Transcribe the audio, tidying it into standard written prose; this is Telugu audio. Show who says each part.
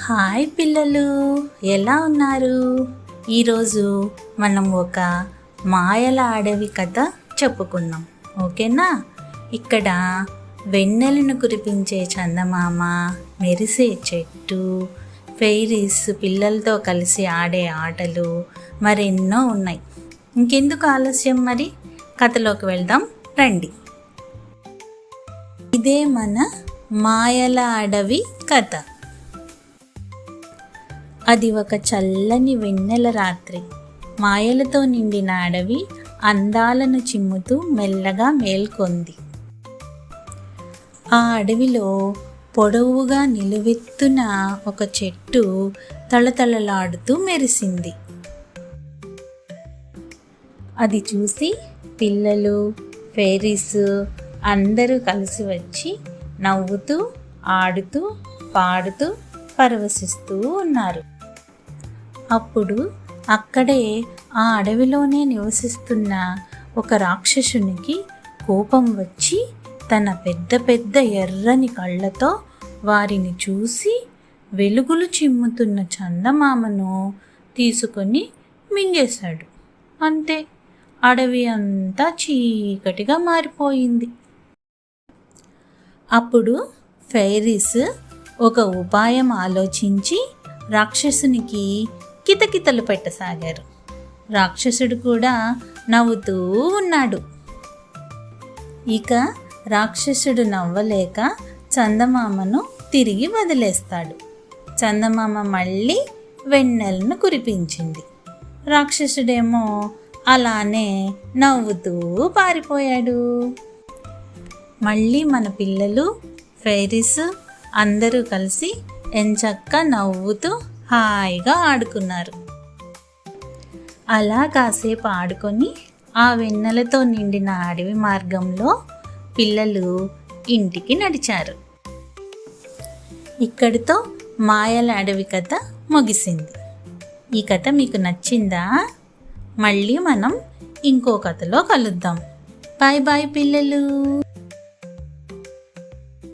Speaker 1: హాయ్ పిల్లలు, ఎలా ఉన్నారు? ఈరోజు మనం ఒక మాయల అడవి కథ చెప్పుకుందాం, ఓకేనా? ఇక్కడ వెన్నెలను కురిపించే చందమామ, మెరిసే చెట్టు, ఫెయిరీస్ పిల్లలతో కలిసి ఆడే ఆటలు మరెన్నో ఉన్నాయి. ఇంకెందుకు ఆలస్యం, మరి కథలోకి వెళ్దాం రండి. ఇదే మన మాయల అడవి కథ. అది ఒక చల్లని వెన్నెల రాత్రి. మాయలతో నిండిన అడవి అందాలను చిమ్ముతూ మెల్లగా మేల్కొంది. ఆ అడవిలో పొడవుగా నిలువెత్తున ఒక చెట్టు తళతళలాడుతూ మెరిసింది. అది చూసి పిల్లలు, ఫెయిరీస్ అందరూ కలిసి వచ్చి నవ్వుతూ, ఆడుతూ, పాడుతూ పరవశిస్తూ ఉన్నారు. అప్పుడు అక్కడే ఆ అడవిలోనే నివసిస్తున్న ఒక రాక్షసునికి కోపం వచ్చి తన పెద్ద పెద్ద ఎర్రని కళ్ళతో వారిని చూసి వెలుగులు చిమ్ముతున్న చందమామను తీసుకొని మింగేశాడు. అంతే, అడవి అంతా చీకటిగా మారిపోయింది. అప్పుడు ఫెయిరీస్ ఒక ఉపాయం ఆలోచించి రాక్షసునికి కితకితలు పెట్టసాగారు. రాక్షసుడు కూడా నవ్వుతూ ఉన్నాడు. ఇక రాక్షసుడు నవ్వలేక చందమామను తిరిగి వదిలేస్తాడు. చందమామ మళ్ళీ వెన్నెలను కురిపించింది. రాక్షసుడేమో అలానే నవ్వుతూ పారిపోయాడు. మళ్ళీ మన పిల్లలు, ఫెయిరీస్ అందరూ కలిసి ఎంచక్కా నవ్వుతూ హాయిగా ఆడుకున్నారు. అలా కాసేపు ఆడుకొని ఆ వెన్నెలతో నిండిన అడవి మార్గంలో పిల్లలు ఇంటికి నడిచారు. ఇక్కడితో మాయల అడవి కథ ముగిసింది. ఈ కథ మీకు నచ్చిందా? మళ్ళీ మనం ఇంకో కథలో కలుద్దాం. బాయ్ బాయ్ పిల్లలు.